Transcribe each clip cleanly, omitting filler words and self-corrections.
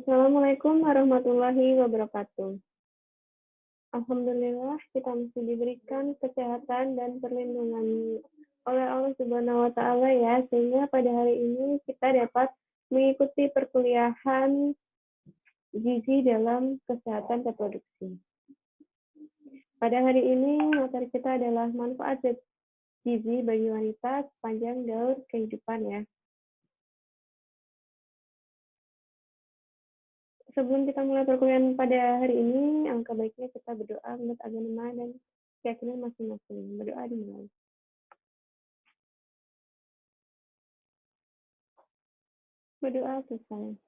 Assalamualaikum warahmatullahi wabarakatuh. Alhamdulillah kita masih diberikan kesehatan dan perlindungan oleh Allah Subhanahu wa taala ya, sehingga pada hari ini kita dapat mengikuti perkuliahan gizi dalam kesehatan reproduksi. Pada hari ini materi kita adalah manfaat zat gizi bagi wanita sepanjang daur kehidupan ya. Sebelum kita mulai perkuliahan pada hari ini, angka baiknya kita berdoa menurut agama dan keyakinan masing-masing. Berdoa dimulai. Berdoa selesai.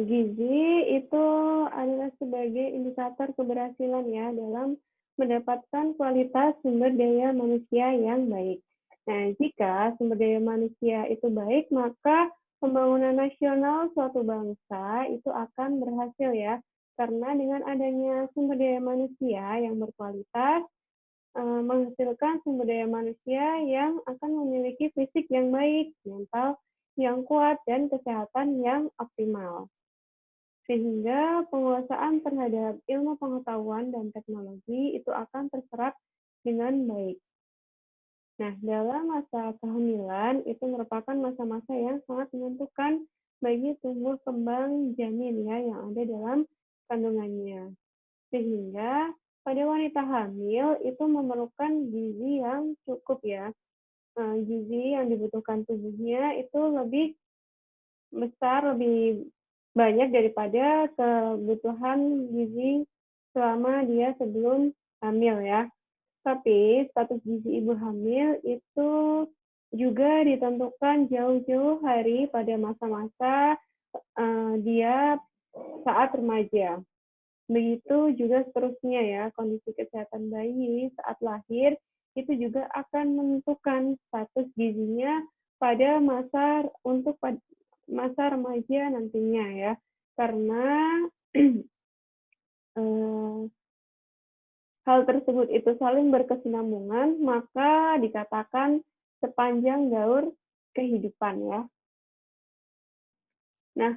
Gizi itu adalah sebagai indikator keberhasilan ya dalam mendapatkan kualitas sumber daya manusia yang baik. Nah, jika sumber daya manusia itu baik, maka pembangunan nasional suatu bangsa itu akan berhasil ya. Karena dengan adanya sumber daya manusia yang berkualitas, menghasilkan sumber daya manusia yang akan memiliki fisik yang baik, mental yang kuat, dan kesehatan yang optimal. Sehingga penguasaan terhadap ilmu pengetahuan dan teknologi itu akan terserap dengan baik. Nah, dalam masa kehamilan itu merupakan masa-masa yang sangat menentukan bagi tumbuh kembang janin ya yang ada dalam kandungannya. Sehingga pada wanita hamil itu memerlukan gizi yang cukup ya. Gizi yang dibutuhkan tubuhnya itu lebih besar, lebih banyak daripada kebutuhan gizi selama dia sebelum hamil ya. Tapi status gizi ibu hamil itu juga ditentukan jauh-jauh hari pada masa-masa dia saat remaja. Begitu juga seterusnya ya, kondisi kesehatan bayi saat lahir itu juga akan menentukan status gizinya pada masa remaja nantinya ya. Karena hal tersebut itu saling berkesinambungan, maka dikatakan sepanjang daur kehidupan ya. Nah,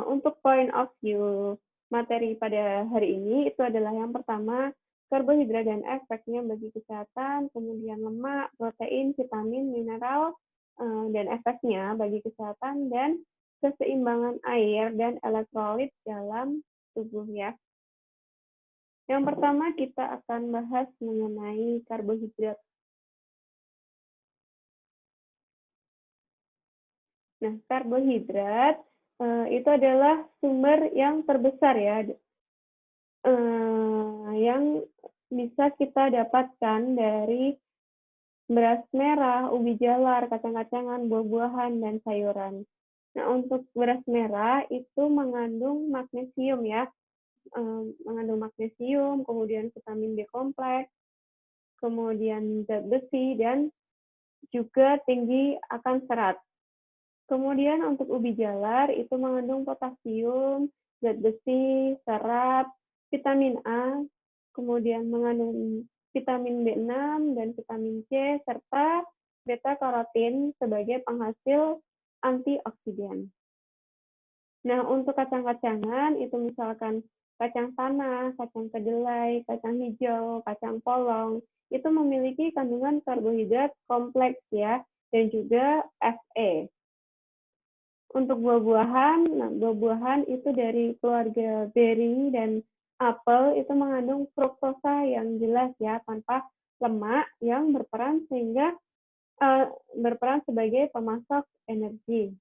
untuk point of view materi pada hari ini itu adalah yang pertama, karbohidrat dan efeknya bagi kesehatan, kemudian lemak, protein, vitamin, mineral, dan efeknya bagi kesehatan dan keseimbangan air dan elektrolit dalam tubuh ya. Yang pertama kita akan bahas mengenai karbohidrat. Nah, karbohidrat itu adalah sumber yang terbesar ya, yang bisa kita dapatkan dari beras merah, ubi jalar, kacang-kacangan, buah-buahan, dan sayuran. Nah, untuk beras merah itu mengandung magnesium ya, kemudian vitamin B kompleks, kemudian zat besi, dan juga tinggi akan serat. Kemudian untuk ubi jalar itu mengandung potasium, zat besi, serat, vitamin A, kemudian mengandung vitamin B6 dan vitamin C, serta beta-karotin sebagai penghasil antioksidan. Nah, untuk kacang-kacangan itu misalkan kacang tanah, kacang kedelai, kacang hijau, kacang polong, itu memiliki kandungan karbohidrat kompleks ya, dan juga Fe. Untuk buah-buahan, nah buah-buahan itu dari keluarga beri dan apel itu mengandung fruktosa yang jelas ya, tanpa lemak yang berperan sebagai pemasok energi.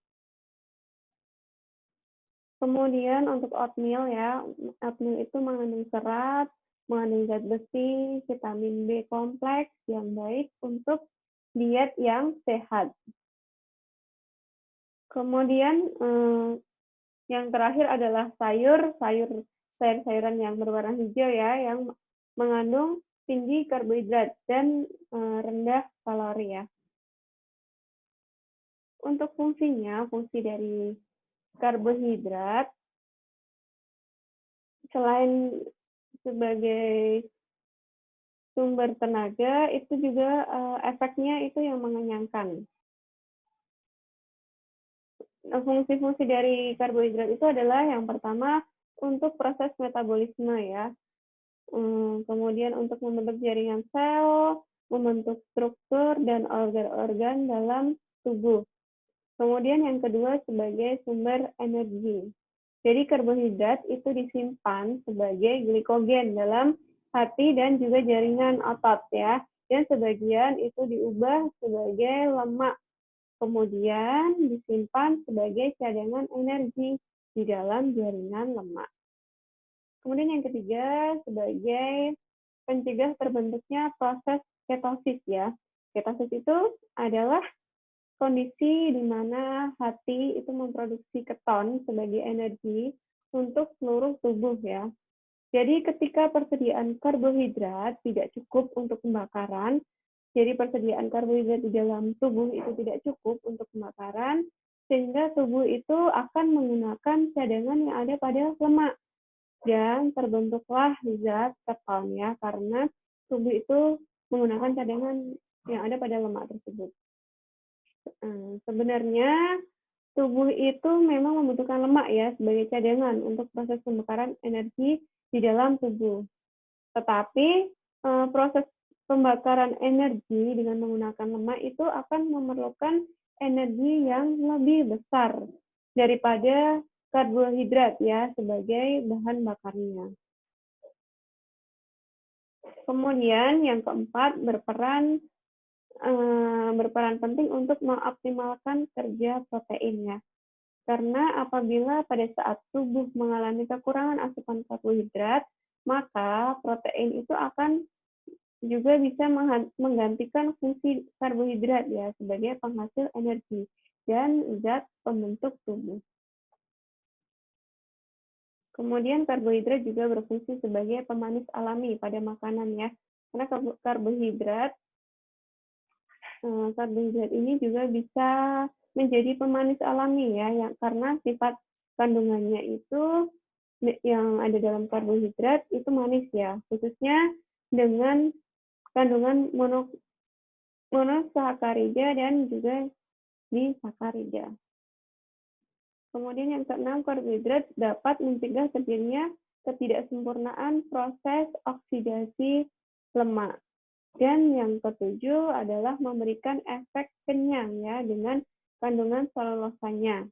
Kemudian untuk oatmeal ya, oatmeal itu mengandung serat, mengandung zat besi, vitamin B kompleks yang baik untuk diet yang sehat. Kemudian yang terakhir adalah sayur-sayuran yang berwarna hijau ya, yang mengandung tinggi karbohidrat dan rendah kalori ya. Untuk fungsinya, fungsi dari karbohidrat selain sebagai sumber tenaga, itu juga efeknya itu yang mengenyangkan. Fungsi-fungsi dari karbohidrat itu adalah yang pertama untuk proses metabolisme ya, kemudian untuk membentuk jaringan sel, membentuk struktur dan organ-organ dalam tubuh. Kemudian yang kedua sebagai sumber energi. Jadi karbohidrat itu disimpan sebagai glikogen dalam hati dan juga jaringan otot ya. Dan sebagian itu diubah sebagai lemak. Kemudian disimpan sebagai cadangan energi di dalam jaringan lemak. Kemudian yang ketiga sebagai pencegah terbentuknya proses ketosis ya. Ketosis itu adalah kondisi di mana hati itu memproduksi keton sebagai energi untuk seluruh tubuh ya. Jadi ketika persediaan karbohidrat tidak cukup untuk pembakaran, jadi persediaan karbohidrat di dalam tubuh itu tidak cukup untuk pembakaran, sehingga tubuh itu akan menggunakan cadangan yang ada pada lemak. Dan terbentuklah zat keton ya, karena tubuh itu menggunakan cadangan yang ada pada lemak tersebut. Sebenarnya tubuh itu memang membutuhkan lemak ya sebagai cadangan untuk proses pembakaran energi di dalam tubuh. Tetapi proses pembakaran energi dengan menggunakan lemak itu akan memerlukan energi yang lebih besar daripada karbohidrat ya sebagai bahan bakarnya. Kemudian yang keempat berperan penting untuk mengoptimalkan kerja proteinnya. Karena apabila pada saat tubuh mengalami kekurangan asupan karbohidrat, maka protein itu akan juga bisa menggantikan fungsi karbohidrat ya sebagai penghasil energi dan zat pembentuk tubuh. Kemudian karbohidrat juga berfungsi sebagai pemanis alami pada makanan ya. Karena karbohidrat ini juga bisa menjadi pemanis alami ya, yang karena sifat kandungannya itu yang ada dalam karbohidrat itu manis ya, khususnya dengan kandungan monosakarida dan juga disakarida. Kemudian yang keenam, karbohidrat dapat mencegah terjadinya ketidaksempurnaan proses oksidasi lemak. Dan yang ketujuh adalah memberikan efek kenyang ya dengan kandungan selulosanya.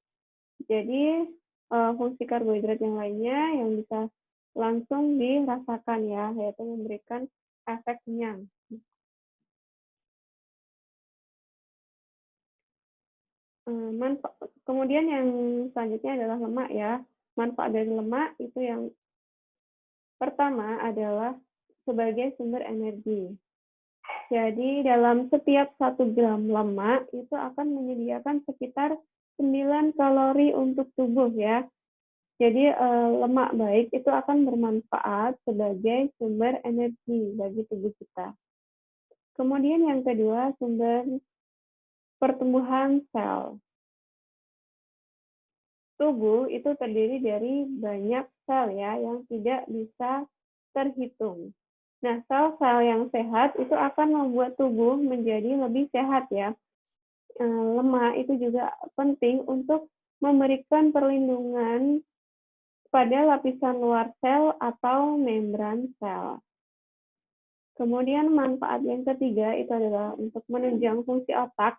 Jadi fungsi karbohidrat yang lainnya yang bisa langsung dirasakan ya, yaitu memberikan efek kenyang. Kemudian yang selanjutnya adalah lemak ya. Manfaat dari lemak itu yang pertama adalah sebagai sumber energi. Jadi dalam setiap 1 gram lemak itu akan menyediakan sekitar 9 kalori untuk tubuh ya. Jadi lemak baik itu akan bermanfaat sebagai sumber energi bagi tubuh kita. Kemudian yang kedua, sumber pertumbuhan sel. Tubuh itu terdiri dari banyak sel ya yang tidak bisa terhitung. Nah, sel-sel yang sehat itu akan membuat tubuh menjadi lebih sehat ya. Lemak itu juga penting untuk memberikan perlindungan pada lapisan luar sel atau membran sel. Kemudian manfaat yang ketiga itu adalah untuk menunjang fungsi otak.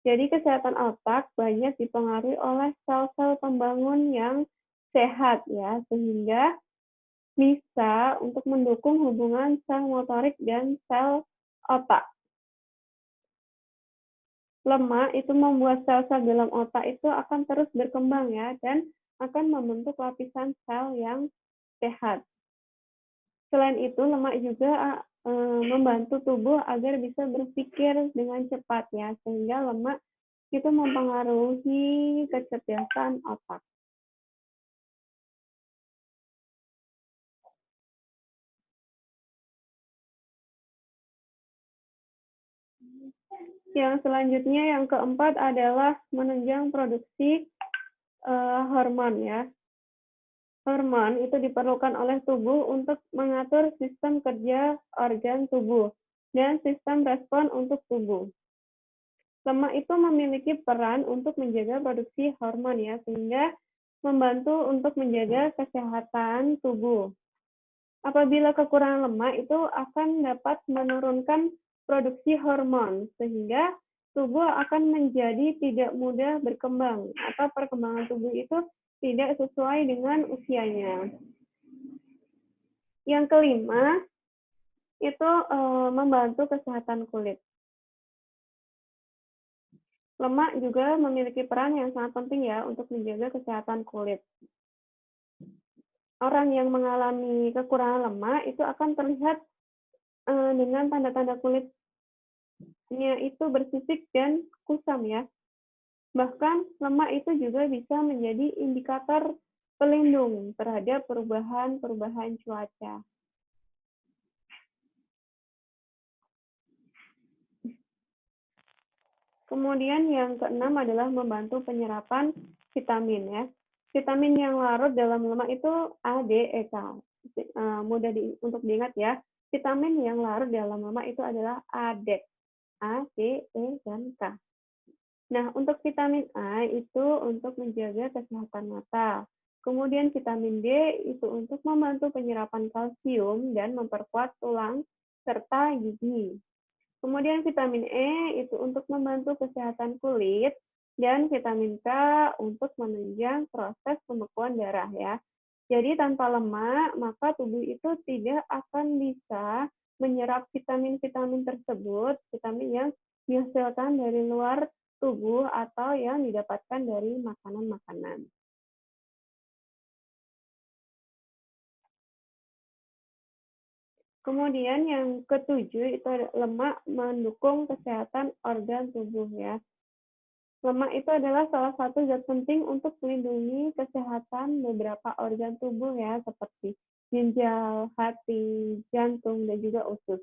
Jadi kesehatan otak banyak dipengaruhi oleh sel-sel pembangun yang sehat ya, sehingga bisa untuk mendukung hubungan sel motorik dan sel otak. Lemak itu membuat sel-sel dalam otak itu akan terus berkembang ya, dan akan membentuk lapisan sel yang sehat. Selain itu, lemak juga membantu tubuh agar bisa berpikir dengan cepat ya, sehingga lemak itu mempengaruhi kecerdasan otak. Yang selanjutnya yang keempat adalah menunjang produksi hormon ya. Hormon itu diperlukan oleh tubuh untuk mengatur sistem kerja organ tubuh dan sistem respon untuk tubuh. Lemak itu memiliki peran untuk menjaga produksi hormon ya, sehingga membantu untuk menjaga kesehatan tubuh. Apabila kekurangan lemak itu akan dapat menurunkan produksi hormon, sehingga tubuh akan menjadi tidak mudah berkembang atau perkembangan tubuh itu tidak sesuai dengan usianya. Yang kelima, itu membantu kesehatan kulit. Lemak juga memiliki peran yang sangat penting ya untuk menjaga kesehatan kulit. Orang yang mengalami kekurangan lemak itu akan terlihat dengan tanda-tanda kulitnya itu bersisik dan kusam ya. Bahkan lemak itu juga bisa menjadi indikator pelindung terhadap perubahan-perubahan cuaca. Kemudian yang keenam adalah membantu penyerapan vitamin ya. Vitamin yang larut dalam lemak itu A, D, E, K. Mudah untuk diingat ya. Vitamin yang larut dalam lemak itu adalah A, D, E, dan K. Nah, untuk vitamin A itu untuk menjaga kesehatan mata. Kemudian vitamin D itu untuk membantu penyerapan kalsium dan memperkuat tulang serta gigi. Kemudian vitamin E itu untuk membantu kesehatan kulit, dan vitamin K untuk menunjang proses pembekuan darah ya. Jadi tanpa lemak, maka tubuh itu tidak akan bisa menyerap vitamin-vitamin tersebut, vitamin yang dihasilkan dari luar tubuh atau yang didapatkan dari makanan-makanan. Kemudian yang ketujuh itu lemak mendukung kesehatan organ tubuh ya. Lemak itu adalah salah satu zat penting untuk melindungi kesehatan beberapa organ tubuh ya, seperti ginjal, hati, jantung, dan juga usus.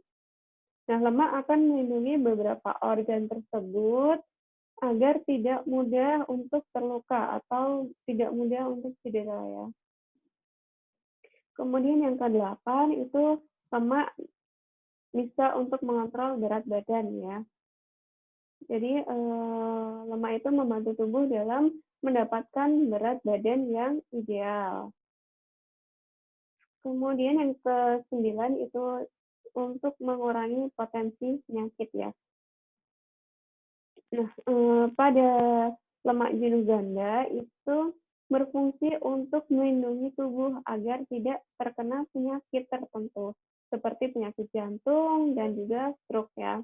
Nah, lemak akan melindungi beberapa organ tersebut agar tidak mudah untuk terluka atau tidak mudah untuk cedera ya. Kemudian yang kedelapan itu lemak bisa untuk mengontrol berat badan ya. Jadi lemak itu membantu tubuh dalam mendapatkan berat badan yang ideal. Kemudian yang ke-9 itu untuk mengurangi potensi penyakit ya. Nah, pada lemak jenuh ganda itu berfungsi untuk melindungi tubuh agar tidak terkena penyakit tertentu, seperti penyakit jantung dan juga stroke ya.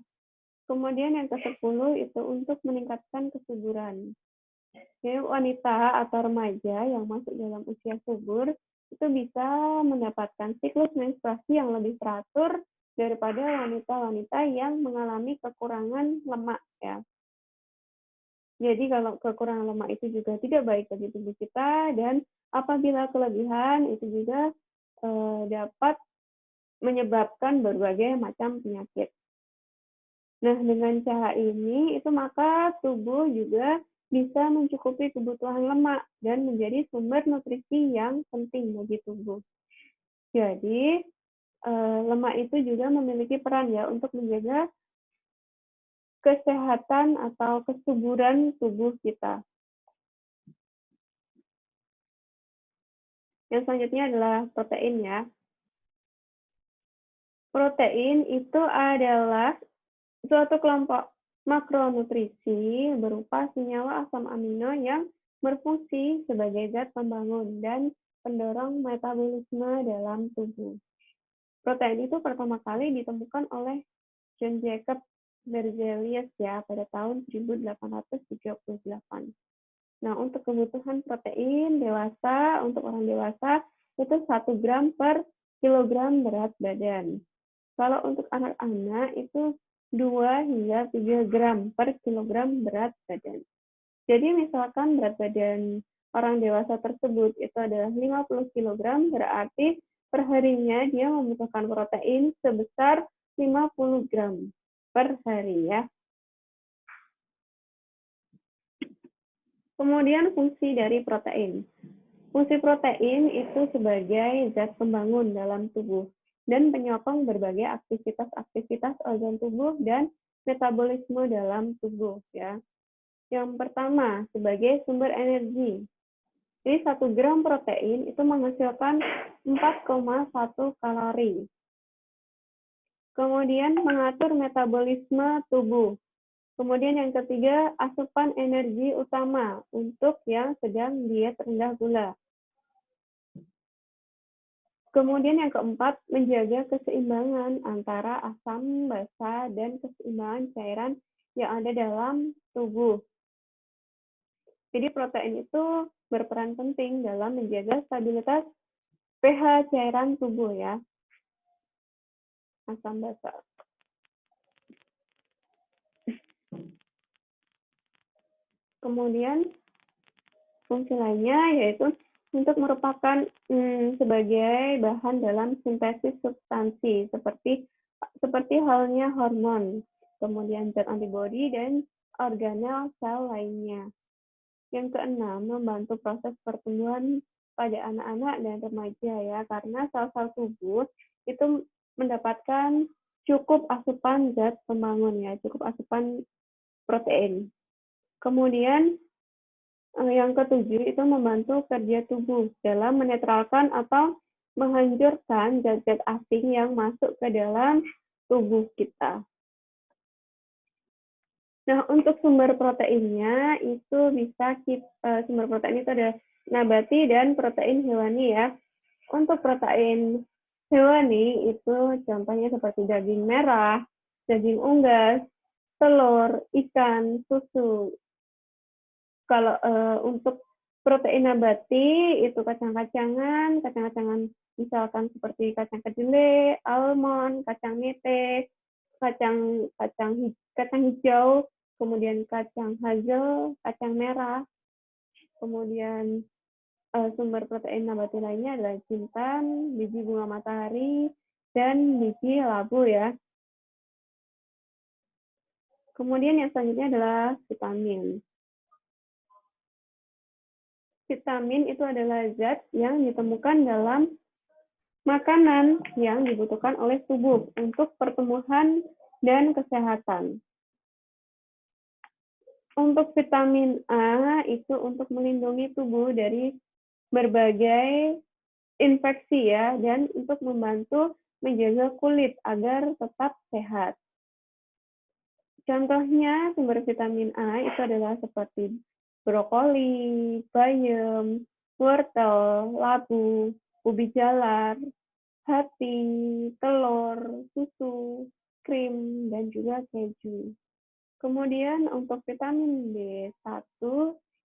Kemudian yang ke-10 itu untuk meningkatkan kesuburan. Jadi wanita atau remaja yang masuk dalam usia subur itu bisa mendapatkan siklus menstruasi yang lebih teratur daripada wanita-wanita yang mengalami kekurangan lemak ya. Jadi kalau kekurangan lemak itu juga tidak baik bagi tubuh kita, dan apabila kelebihan itu juga dapat menyebabkan berbagai macam penyakit. Nah, dengan cara ini itu maka tubuh juga bisa mencukupi kebutuhan lemak dan menjadi sumber nutrisi yang penting bagi tubuh. Jadi, lemak itu juga memiliki peran ya untuk menjaga kesehatan atau kesuburan tubuh kita. Yang selanjutnya adalah protein ya. Protein itu adalah suatu kelompok makronutrisi berupa senyawa asam amino yang berfungsi sebagai zat pembangun dan pendorong metabolisme dalam tubuh. Protein itu pertama kali ditemukan oleh John Jacob Berzelius ya pada tahun 1878. Nah, untuk kebutuhan protein dewasa, untuk orang dewasa itu 1 gram per kilogram berat badan. Kalau untuk anak-anak itu 2 hingga 3 gram per kilogram berat badan. Jadi misalkan berat badan orang dewasa tersebut itu adalah 50 kilogram, berarti perharinya dia membutuhkan protein sebesar 50 gram per hari ya. Kemudian fungsi dari protein. Fungsi protein itu sebagai zat pembangun dalam tubuh dan penyokong berbagai aktivitas-aktivitas organ tubuh dan metabolisme dalam tubuh ya. Yang pertama, sebagai sumber energi. Jadi 1 gram protein itu menghasilkan 4,1 kalori. Kemudian mengatur metabolisme tubuh. Kemudian yang ketiga, asupan energi utama untuk yang sedang diet rendah gula. Kemudian yang keempat, menjaga keseimbangan antara asam basa dan keseimbangan cairan yang ada dalam tubuh. Jadi protein itu berperan penting dalam menjaga stabilitas pH cairan tubuh ya, asam basa. Kemudian fungsi lainnya yaitu untuk merupakan sebagai bahan dalam sintesis substansi seperti halnya hormon, kemudian zat antibodi dan organel sel lainnya. Yang keenam, membantu proses pertumbuhan pada anak-anak dan remaja ya, karena sel-sel tubuh itu mendapatkan cukup asupan zat pembangun ya, cukup asupan protein. Kemudian yang ketujuh itu membantu kerja tubuh dalam menetralkan atau menghancurkan zat-zat asing yang masuk ke dalam tubuh kita. Nah, untuk sumber proteinnya itu bisa sumber protein itu ada nabati dan protein hewani ya. Untuk protein hewani itu contohnya seperti daging merah, daging unggas, telur, ikan, susu. Kalau untuk protein nabati itu kacang-kacangan misalkan seperti kacang kedelai, almond, kacang mete, kacang hijau, kemudian kacang hazel, kacang merah, kemudian sumber protein nabati lainnya adalah jintan, biji bunga matahari, dan biji labu ya. Kemudian yang selanjutnya adalah vitamin. Vitamin itu adalah zat yang ditemukan dalam makanan yang dibutuhkan oleh tubuh untuk pertumbuhan dan kesehatan. Untuk vitamin A itu untuk melindungi tubuh dari berbagai infeksi ya, dan untuk membantu menjaga kulit agar tetap sehat. Contohnya sumber vitamin A itu adalah seperti brokoli, bayam, wortel, labu, ubi jalar, hati, telur, susu, krim, dan juga keju. Kemudian untuk vitamin B1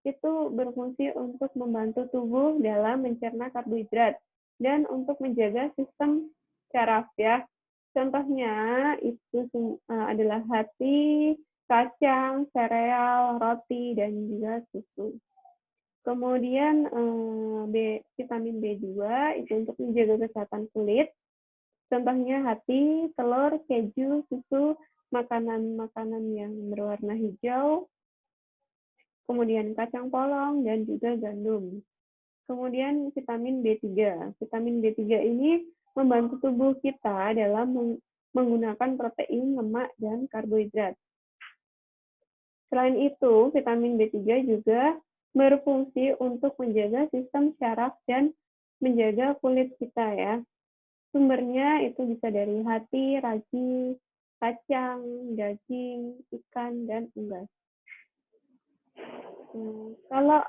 itu berfungsi untuk membantu tubuh dalam mencerna karbohidrat dan untuk menjaga sistem saraf ya. Contohnya itu adalah hati, kacang, sereal, roti, dan juga susu. Kemudian vitamin B2 itu untuk menjaga kesehatan kulit. Contohnya hati, telur, keju, susu, makanan-makanan yang berwarna hijau, kemudian kacang polong, dan juga gandum. Kemudian vitamin B3. Vitamin B3 ini membantu tubuh kita dalam menggunakan protein, lemak, dan karbohidrat. Selain itu, vitamin B3 juga berfungsi untuk menjaga sistem syaraf dan menjaga kulit kita ya. Sumbernya itu bisa dari hati, ragi, kacang, daging, ikan, dan unggas. Kalau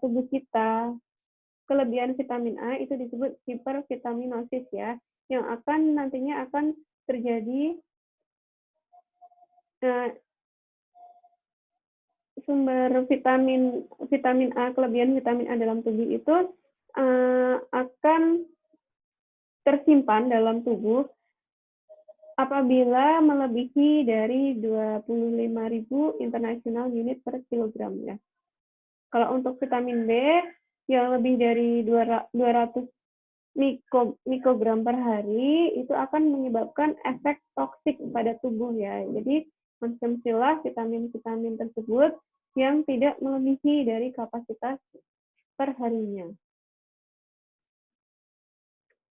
tubuh kita kelebihan vitamin A itu disebut hipervitaminosis ya, yang nantinya akan terjadi sumber vitamin A, kelebihan vitamin A dalam tubuh itu akan tersimpan dalam tubuh apabila melebihi dari 25.000 international unit per kilogram ya. Kalau untuk vitamin B yang lebih dari 200 mikrogram per hari itu akan menyebabkan efek toksik pada tubuh ya. Jadi konsumsilah vitamin-vitamin tersebut yang tidak melebihi dari kapasitas perharinya.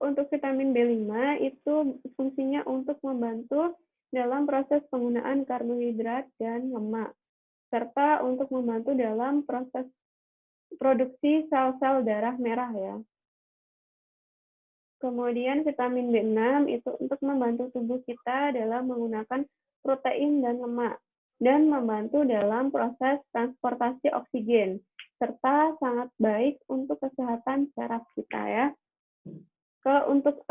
Untuk vitamin B5 itu fungsinya untuk membantu dalam proses penggunaan karbohidrat dan lemak, serta untuk membantu dalam proses produksi sel-sel darah merah ya. Kemudian vitamin B6 itu untuk membantu tubuh kita dalam menggunakan protein dan lemak dan membantu dalam proses transportasi oksigen serta sangat baik untuk kesehatan saraf kita ya. Kalau untuk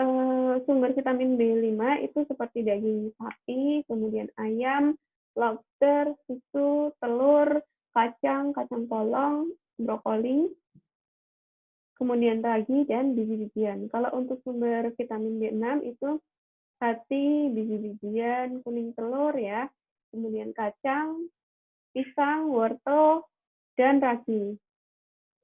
sumber vitamin B5 itu seperti daging sapi, kemudian ayam, lobster, susu, telur, kacang, kacang polong, brokoli, kemudian ragi dan biji-bijian. Kalau untuk sumber vitamin B6 itu hati, biji-bijian, kuning telur ya, kemudian kacang, pisang, wortel, dan ragi.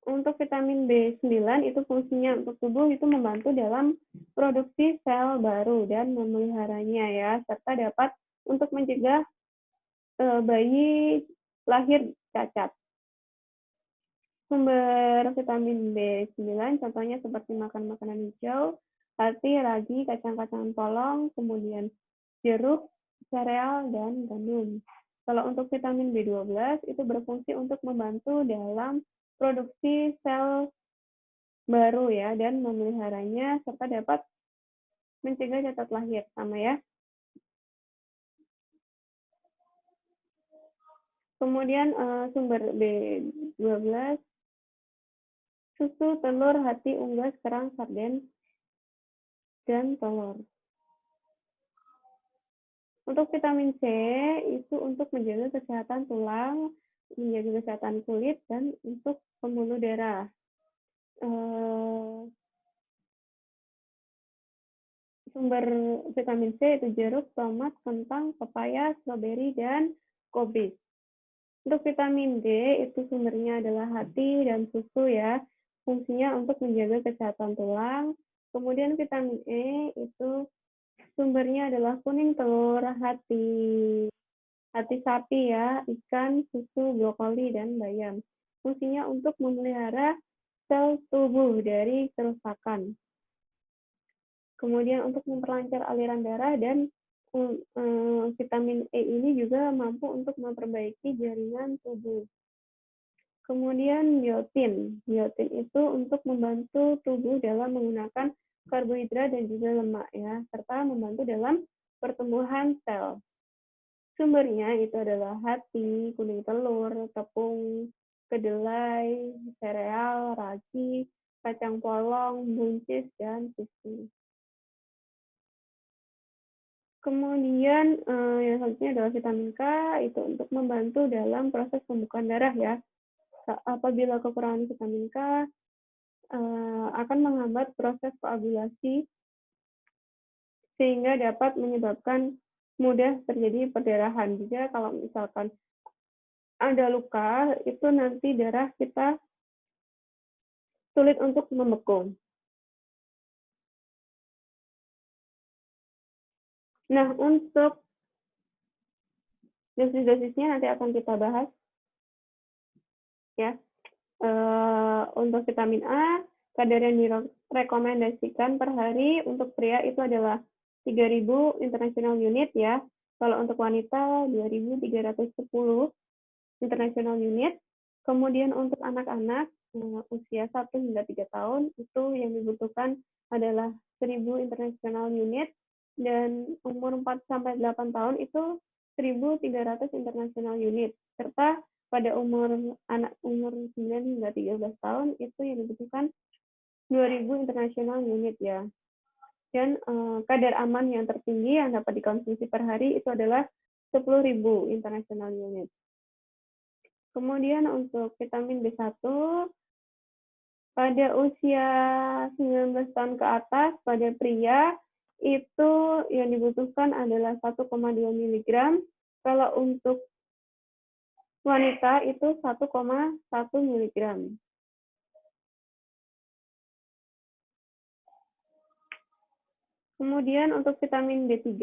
Untuk vitamin B9 itu fungsinya untuk tubuh itu membantu dalam produksi sel baru dan memeliharanya ya, serta dapat untuk mencegah bayi lahir cacat. Sumber vitamin B9 contohnya seperti makan makanan hijau, hati, ragi, kacang-kacangan polong, kemudian jeruk, sereal, dan gandum. Kalau untuk vitamin B12 itu berfungsi untuk membantu dalam produksi sel baru ya dan memeliharanya serta dapat mencegah cacat lahir sama ya. Kemudian sumber B12 susu, telur, hati, unggas, kerang, sarden, dan telur. Untuk vitamin C itu untuk menjaga kesehatan tulang, menjaga kesehatan kulit, dan untuk pembuluh darah. Sumber vitamin C itu jeruk, tomat, kentang, pepaya, stroberi, dan kobis. Untuk vitamin D itu sumbernya adalah hati dan susu ya. Fungsinya untuk menjaga kesehatan tulang. Kemudian vitamin E itu sumbernya adalah kuning telur, hati sapi ya, ikan, susu, brokoli, dan bayam. Fungsinya untuk memelihara sel tubuh dari kerusakan. Kemudian untuk memperlancar aliran darah dan vitamin E ini juga mampu untuk memperbaiki jaringan tubuh. Kemudian biotin. Biotin itu untuk membantu tubuh dalam menggunakan karbohidrat dan juga lemak ya, serta membantu dalam pertumbuhan sel. Sumbernya itu adalah hati, kuning telur, tepung, kedelai, sereal, ragi, kacang polong, buncis, dan susu. Kemudian yang selanjutnya adalah vitamin K, itu untuk membantu dalam proses pembukaan darah ya. Apabila kekurangan vitamin K, akan menghambat proses koagulasi sehingga dapat menyebabkan mudah terjadi perdarahan. Juga kalau misalkan ada luka, itu nanti darah kita sulit untuk membeku. Nah, untuk dosis-dosisnya nanti akan kita bahas ya. Untuk vitamin A, kadar yang direkomendasikan per hari untuk pria itu adalah 3.000 international unit ya. Kalau untuk wanita 2.310 international unit. Kemudian untuk anak-anak usia 1 hingga 3 tahun itu yang dibutuhkan adalah 1.000 international unit dan umur 4 sampai 8 tahun itu 1.300 international unit. Serta pada anak umur 9 hingga 13 tahun itu yang dibutuhkan 2.000 international unit ya. Dan kadar aman yang tertinggi yang dapat dikonsumsi per hari itu adalah 10.000 international unit. Kemudian untuk vitamin B1 pada usia 19 tahun ke atas pada pria itu yang dibutuhkan adalah 1,2 mg. Kalau untuk wanita itu 1,1 mg. Kemudian untuk vitamin B3,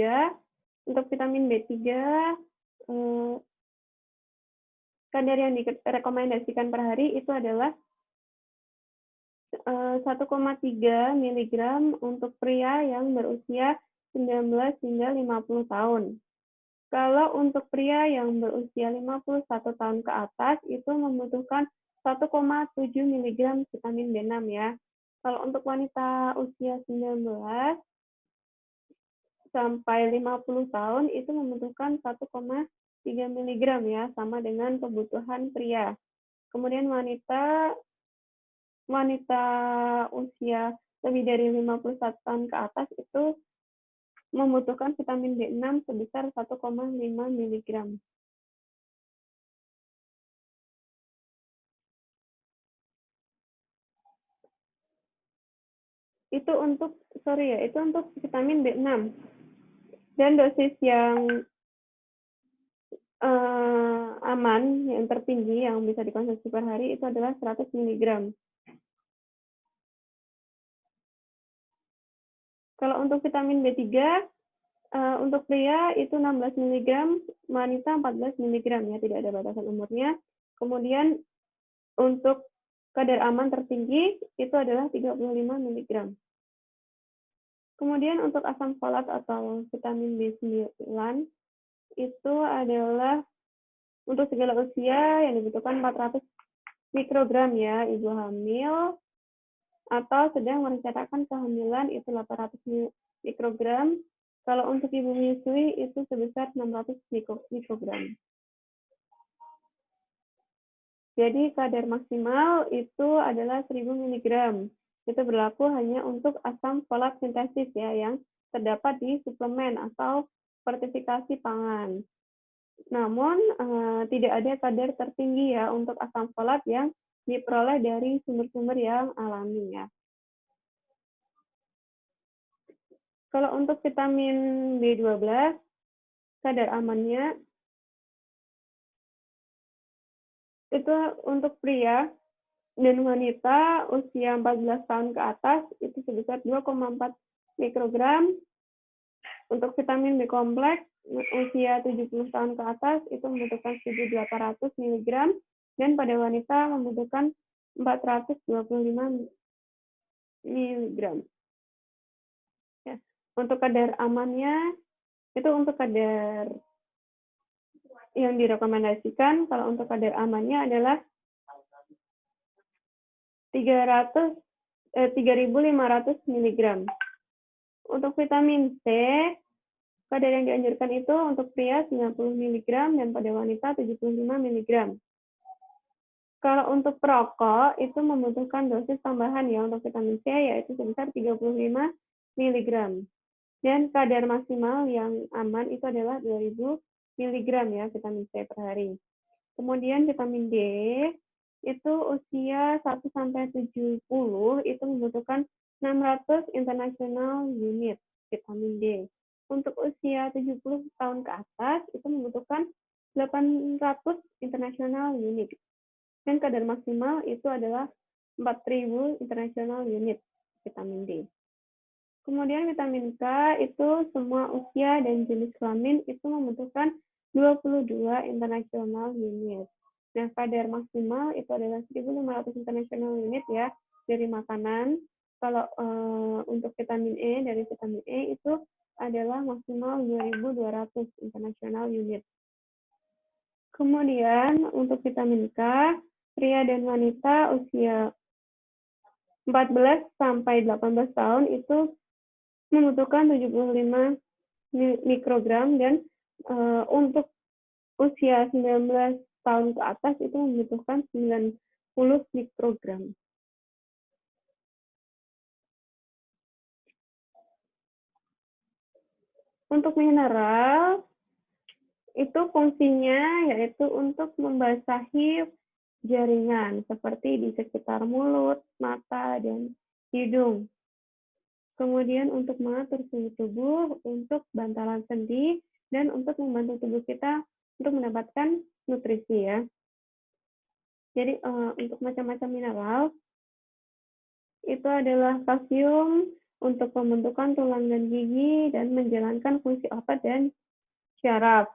kadar yang direkomendasikan per hari itu adalah 1,3 mg untuk pria yang berusia 19 hingga 50 tahun. Kalau untuk pria yang berusia 51 tahun ke atas itu membutuhkan 1,7 miligram vitamin B6 ya. Kalau untuk wanita usia 19 sampai 50 tahun itu membutuhkan 1,3 miligram ya, sama dengan kebutuhan pria. Kemudian wanita usia lebih dari 51 tahun ke atas itu membutuhkan vitamin B6 sebesar 1,5 miligram. Itu untuk vitamin B6. Dan dosis yang aman, yang tertinggi yang bisa dikonsumsi per hari itu adalah 100 miligram. Kalau untuk vitamin B3 untuk pria itu 16 miligram, wanita 14 miligram ya, tidak ada batasan umurnya. Kemudian untuk kadar aman tertinggi itu adalah 35 miligram. Kemudian untuk asam folat atau vitamin B9 itu adalah untuk segala usia yang dibutuhkan 400 mikrogram ya, ibu hamil atau sedang merencanakan kehamilan itu 800 mikrogram. Kalau untuk ibu menyusui itu sebesar 600 mikrogram. Jadi kadar maksimal itu adalah 1000 miligram. Itu berlaku hanya untuk asam folat sintesis ya, yang terdapat di suplemen atau fortifikasi pangan. Namun tidak ada kadar tertinggi ya untuk asam folat yang diperoleh dari sumber-sumber yang alami ya. Kalau untuk vitamin B12, kadar amannya itu untuk pria dan wanita usia 14 tahun ke atas itu sebesar 2,4 mikrogram. Untuk vitamin B kompleks usia 70 tahun ke atas itu membutuhkan 1.800 miligram dan pada wanita membutuhkan 425 miligram. Ya. Untuk kadar amannya itu untuk kadar yang direkomendasikan, kalau untuk kadar amannya adalah 3.500 miligram. Untuk vitamin C, kadar yang dianjurkan itu untuk pria 90 miligram dan pada wanita 75 miligram. Kalau untuk perokok, itu membutuhkan dosis tambahan ya untuk vitamin C, yaitu sebesar 35 miligram. Dan kadar maksimal yang aman itu adalah 2000 miligram ya vitamin C per hari. Kemudian vitamin D, itu usia 1-70 itu membutuhkan 600 international unit vitamin D. Untuk usia 70 tahun ke atas itu membutuhkan 800 international unit. Dan kadar maksimal itu adalah 4.000 international unit vitamin D. Kemudian vitamin K itu semua usia dan jenis kelamin itu membutuhkan 22 international unit. Nah, kadar maksimal itu adalah 1.500 international unit ya dari makanan. Kalau untuk vitamin E, dari vitamin E itu adalah maksimal 2.200 international unit. Kemudian untuk vitamin K, pria dan wanita usia 14 sampai 18 tahun itu membutuhkan 75 mikrogram dan untuk usia 19 tahun ke atas itu membutuhkan 90 mikrogram. Untuk mineral itu fungsinya yaitu untuk membasahi jaringan seperti di sekitar mulut, mata, dan hidung. Kemudian untuk mengatur suhu tubuh, untuk bantalan sendi, dan untuk membantu tubuh kita untuk mendapatkan nutrisi ya. Jadi untuk macam-macam mineral, itu adalah kalsium untuk pembentukan tulang dan gigi dan menjalankan fungsi otot dan syaraf.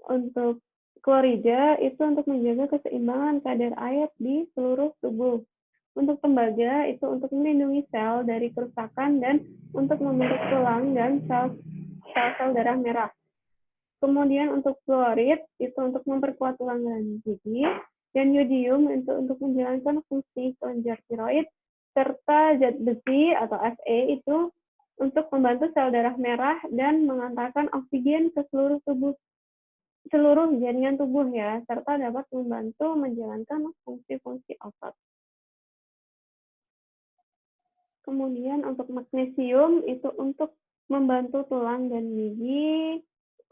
Untuk klorida itu untuk menjaga keseimbangan kadar air di seluruh tubuh. Untuk tembaga itu untuk melindungi sel dari kerusakan dan untuk membentuk tulang dan sel-sel darah merah. Kemudian untuk fluorid itu untuk memperkuat tulang dan gigi, dan yodium untuk menjalankan fungsi kelenjar tiroid, serta zat besi atau Fe itu untuk membantu sel darah merah dan mengantarkan oksigen ke seluruh jaringan tubuh ya, serta dapat membantu menjalankan fungsi-fungsi otot. Kemudian untuk magnesium itu untuk membantu tulang dan gigi,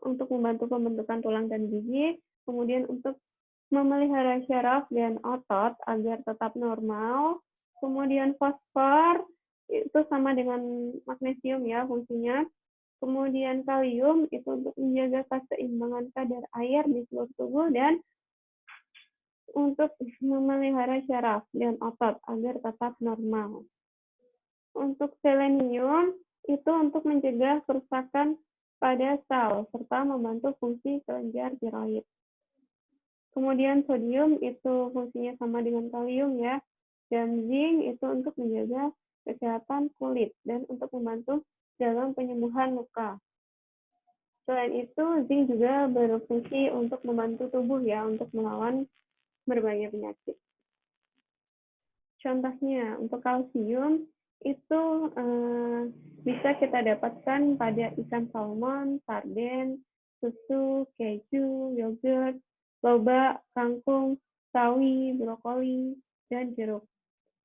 untuk membantu pembentukan tulang dan gigi, kemudian untuk memelihara syaraf dan otot agar tetap normal. Kemudian fosfor itu sama dengan magnesium ya fungsinya. Kemudian kalium itu untuk menjaga keseimbangan kadar air di seluruh tubuh dan untuk memelihara syaraf dan otot agar tetap normal. Untuk selenium itu untuk mencegah kerusakan pada sel serta membantu fungsi kelenjar tiroid. Kemudian sodium itu fungsinya sama dengan kalium ya. Dan zinc itu untuk menjaga kesehatan kulit dan untuk membantu dalam penyembuhan luka. Selain itu, zinc juga berfungsi untuk membantu tubuh ya untuk melawan berbagai penyakit. Contohnya, untuk kalsium itu bisa kita dapatkan pada ikan salmon, sarden, susu, keju, yogurt, loba, kangkung, sawi, brokoli, dan jeruk.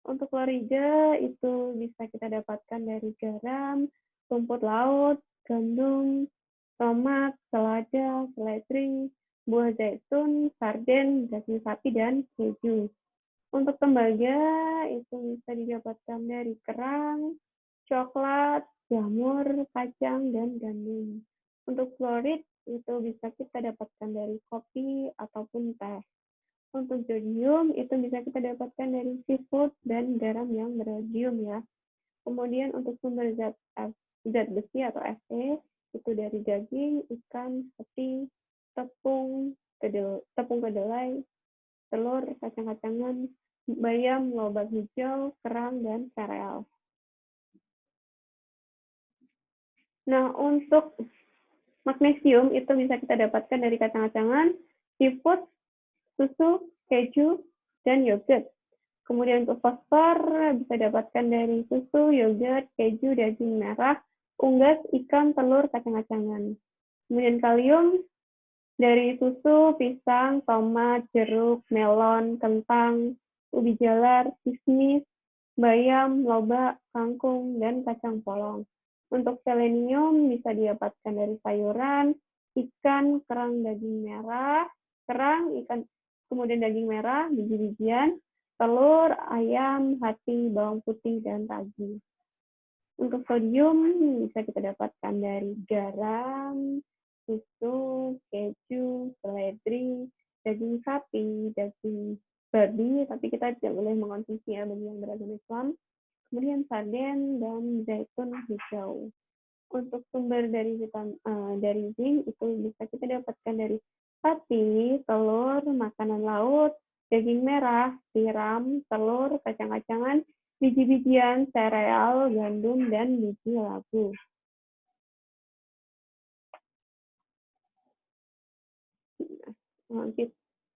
Untuk klorida itu bisa kita dapatkan dari garam, rumput laut, gandum, tomat, selada, seledri, buah zaitun, sarden, daging sapi, dan keju. Untuk tembaga itu bisa didapatkan dari kerang, coklat, jamur, kacang, dan gandum. Untuk fluorid itu bisa kita dapatkan dari kopi ataupun teh. Untuk jodium itu bisa kita dapatkan dari seafood dan garam yang berjodium ya. Kemudian untuk sumber zat besi atau Fe itu dari daging, ikan, sapi, tepung kedelai, telur, kacang-kacangan, bayam, lobak hijau, kerang, dan sereal. Nah, untuk magnesium itu bisa kita dapatkan dari kacang-kacangan, seafood, susu, keju, dan yogurt. Kemudian untuk fosfor bisa dapatkan dari susu, yogurt, keju, daging merah, unggas, ikan, telur, kacang-kacangan. Kemudian kalium dari susu, pisang, tomat, jeruk, melon, kentang, ubi jalar, kismis, bayam, lobak, kangkung, dan kacang polong. Untuk selenium bisa didapatkan dari sayuran, ikan, kerang, daging merah, ikan, kemudian daging merah, biji-bijian, telur, ayam, hati, bawang putih, dan ragi. Untuk sodium bisa kita dapatkan dari garam, susu, keju, seledri, daging sapi, daging babi, tapi kita tidak boleh mengkonsumsi ya bagi yang beragama Islam. Kemudian sarden dan zaitun hijau. Untuk sumber dari zinc itu bisa kita dapatkan dari sapi, telur, makanan laut, daging merah, tiram, telur, kacang-kacangan, biji-bijian, sereal, gandum, dan biji labu.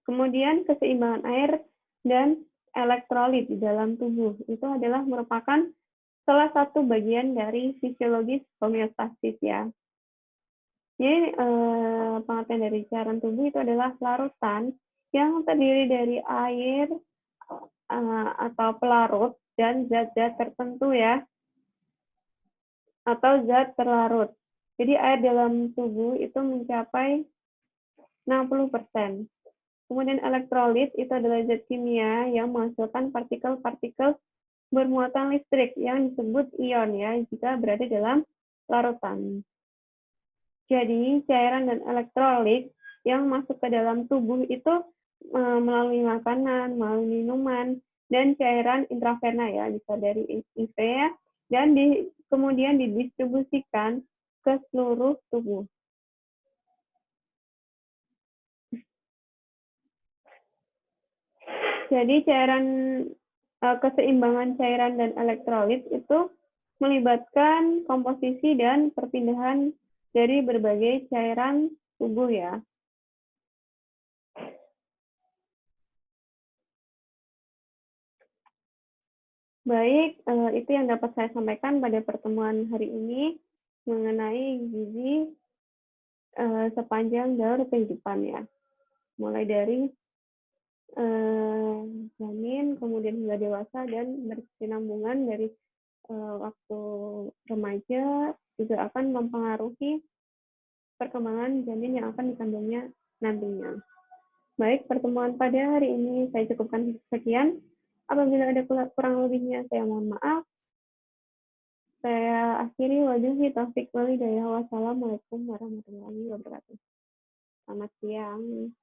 Kemudian keseimbangan air dan elektrolit di dalam tubuh itu adalah merupakan salah satu bagian dari fisiologis homeostasis ya. Jadi pengertian dari cairan tubuh itu adalah larutan yang terdiri dari air atau pelarut dan zat-zat tertentu ya, atau zat terlarut. Jadi air dalam tubuh itu mencapai 60%. Kemudian elektrolit itu adalah zat kimia yang menghasilkan partikel-partikel bermuatan listrik yang disebut ion ya jika berada dalam larutan. Jadi cairan dan elektrolit yang masuk ke dalam tubuh itu melalui makanan, melalui minuman, dan cairan intravena ya, bisa dari IV dan kemudian didistribusikan ke seluruh tubuh. Jadi keseimbangan cairan dan elektrolit itu melibatkan komposisi dan perpindahan dari berbagai cairan tubuh ya. Baik, itu yang dapat saya sampaikan pada pertemuan hari ini mengenai gizi, sepanjang jalur kehidupan ya. Mulai dari, janin, kemudian hingga dewasa dan berkesinambungan dari, waktu remaja juga akan mempengaruhi perkembangan janin yang akan dikandungnya nantinya. Baik, pertemuan pada hari ini saya cukupkan sekian. Apabila ada kurang lebihnya saya mohon maaf. Saya akhiri, wabillahi taufiq wal hidayah. Wassalamualaikum warahmatullahi wabarakatuh. Selamat siang.